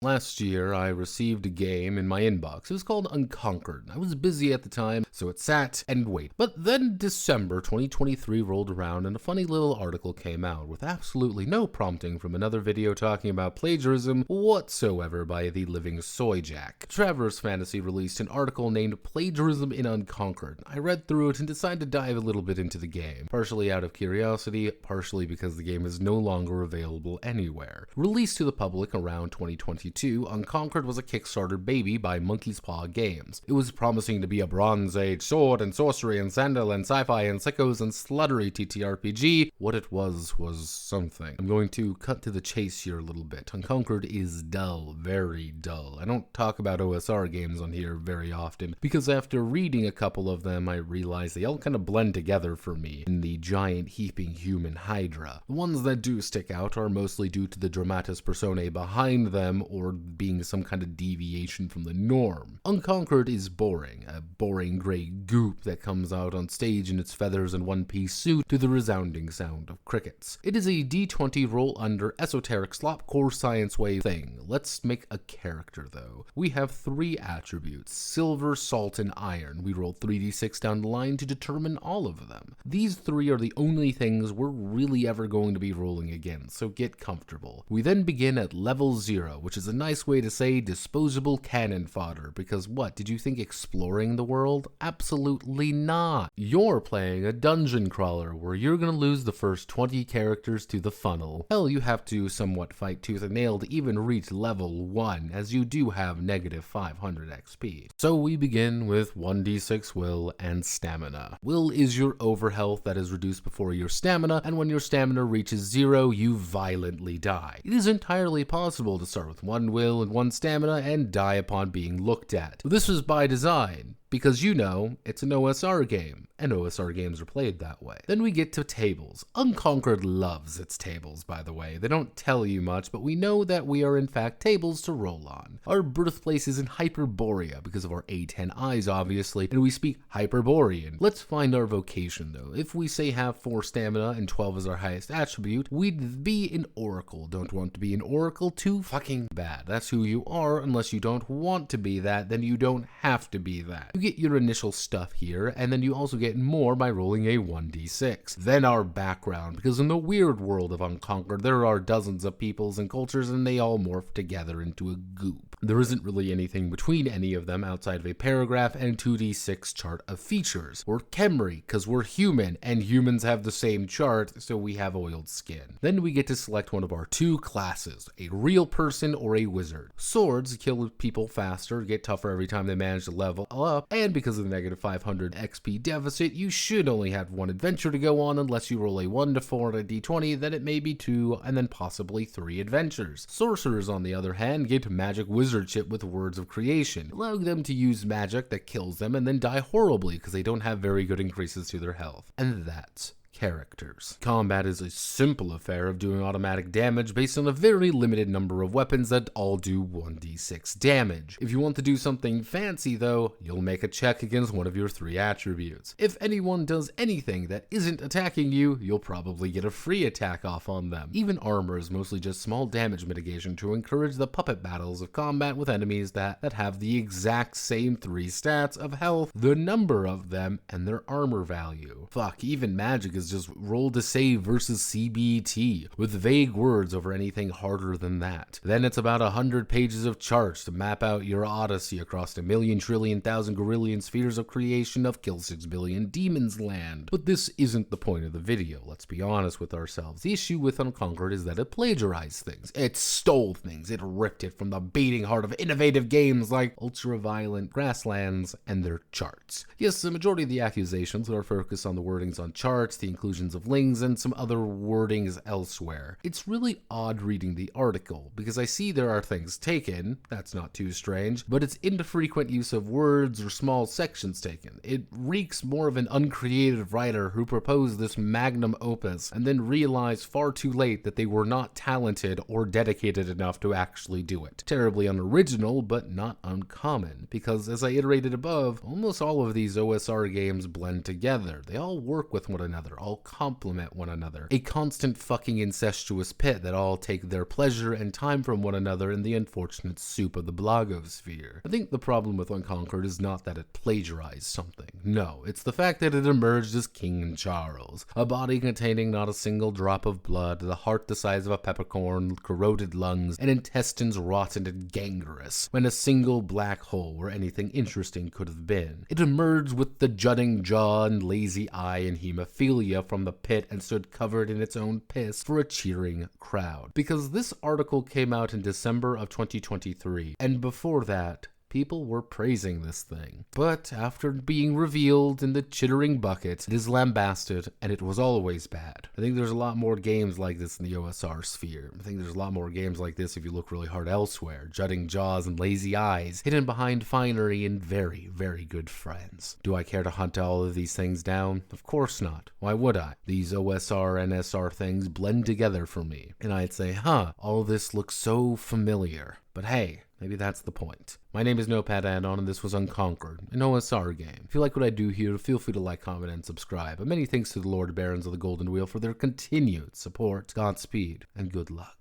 Last year, I received a game in my inbox. It was called Unconquered. I was busy at the time, so it sat and waited. But then December 2023 rolled around and a funny little article came out with absolutely no prompting from another video talking about plagiarism whatsoever by the living Soy Jack. Traverse Fantasy released an article named Plagiarism in Unconquered. I read through it and decided to dive a little bit into the game, partially out of curiosity, partially because the game is no longer available anywhere. Released to the public around 2022, Unconquered was a Kickstarter baby by Monkey's Paw Games. It was promising to be a Bronze Age sword and sorcery and sandal and sci-fi and sickos and sluttery TTRPG. What it was something. I'm going to cut to the chase here a little bit. Unconquered is dull, very dull. I don't talk about OSR games on here very often because after reading a couple of them, I realized they all kind of blend together for me in the giant heaping human hydra. The ones that do stick out are mostly due to the dramatis personae behind them or being some kind of deviation from the norm. Unconquered is boring, a boring gray goop that comes out on stage in its feathers and one-piece suit to the resounding sound of crickets. It is a D20 roll under esoteric slopcore science wave thing. Let's make a character though. We have 3 attributes: silver, salt, and iron. We roll 3d6 down the line to determine all of them. These 3 are the only things we're really ever going to be rolling again, so get comfortable. We then begin at level 0, which is a nice way to say disposable cannon fodder, because what, did you think exploring the world? Absolutely not. You're playing a dungeon crawler where you're gonna lose the first 20 characters to the funnel. Hell, you have to somewhat fight tooth and nail to even reach level 1, as you do have negative 500 XP. So we begin with 1d6 will and stamina. Will is your overhealth that is reduced before your stamina, and when your stamina reaches 0, you violently die. It is entirely possible to start with 1 will and 1 stamina and die upon being looked at. This was by design, because you know, it's an OSR game, and OSR games are played that way. Then we get to tables. Unconquered loves its tables, by the way. They don't tell you much, but we know that we are in fact tables to roll on. Our birthplace is in Hyperborea, because of our A10 eyes obviously, and we speak Hyperborean. Let's find our vocation though. If we say have 4 stamina and 12 is our highest attribute, we'd be an Oracle. Don't want to be an Oracle? Too fucking bad. That's who you are. Unless you don't want to be that, then you don't have to be that. You get your initial stuff here, and then you also get more by rolling a 1d6. Then our background, because in the weird world of Unconquered, there are dozens of peoples and cultures, and they all morph together into a goop. There isn't really anything between any of them outside of a paragraph and 2d6 chart of features. We're Khemri, because we're human, and humans have the same chart, so we have oiled skin. Then we get to select one of our 2 classes, a real person or a wizard. Swords kill people faster, get tougher every time they manage to level up, and because of the negative 500 XP deficit, you should only have 1 adventure to go on unless you roll a 1 to 4 and a d20, then it may be 2, and then possibly 3 adventures. Sorcerers, on the other hand, get magic wizardship with words of creation, allowing them to use magic that kills them and then die horribly because they don't have very good increases to their health. And that's characters. Combat is a simple affair of doing automatic damage based on a very limited number of weapons that all do 1d6 damage. If you want to do something fancy though, you'll make a check against one of your 3 attributes. If anyone does anything that isn't attacking you, you'll probably get a free attack off on them. Even armor is mostly just small damage mitigation to encourage the puppet battles of combat with enemies that have the exact same 3 stats of health, the number of them, and their armor value. Fuck, even magic is just roll to save versus CBT, with vague words over anything harder than that. Then it's about 100 pages of charts to map out your odyssey across a million trillion thousand gorillion spheres of creation of kill 6 billion demons land. But this isn't the point of the video, let's be honest with ourselves. The issue with Unconquered is that it plagiarized things. It stole things. It ripped it from the beating heart of innovative games like Ultraviolent Grasslands and their charts. Yes, the majority of the accusations are focused on the wordings on charts, the inclusions of links, and some other wordings elsewhere. It's really odd reading the article, because I see there are things taken, that's not too strange, but it's infrequent use of words or small sections taken. It reeks more of an uncreative writer who proposed this magnum opus and then realized far too late that they were not talented or dedicated enough to actually do it. Terribly unoriginal, but not uncommon, because as I iterated above, almost all of these OSR games blend together. They all work with one another. sphere, all complement one another. A constant fucking incestuous pit that all take their pleasure and time from one another in the unfortunate soup of the blogosphere. I think the problem with Unconquered is not that it plagiarized something. No, it's the fact that it emerged as King Charles, a body containing not a single drop of blood, the heart the size of a peppercorn, corroded lungs, and intestines rotten and gangrenous, when a single black hole where anything interesting could have been. It emerged with the jutting jaw and lazy eye and hemophilia from the pit and stood covered in its own piss for a cheering crowd. Because this article came out in December of 2023, and before that, people were praising this thing. But after being revealed in the chittering bucket, it is lambasted, and it was always bad. I think there's a lot more games like this in the OSR Sphere. I think there's a lot more games like this if you look really hard elsewhere. Jutting jaws and lazy eyes, hidden behind finery and very, very good friends. Do I care to hunt all of these things down? Of course not. Why would I? These OSR and SR things blend together for me. And I'd say, all this looks so familiar. But hey, maybe that's the point. My name is Notepad Add-on, and this was Unconquered, an OSR game. If you like what I do here, feel free to like, comment, and subscribe. And many thanks to the Lord Barons of the Golden Wheel for their continued support. Godspeed, and good luck.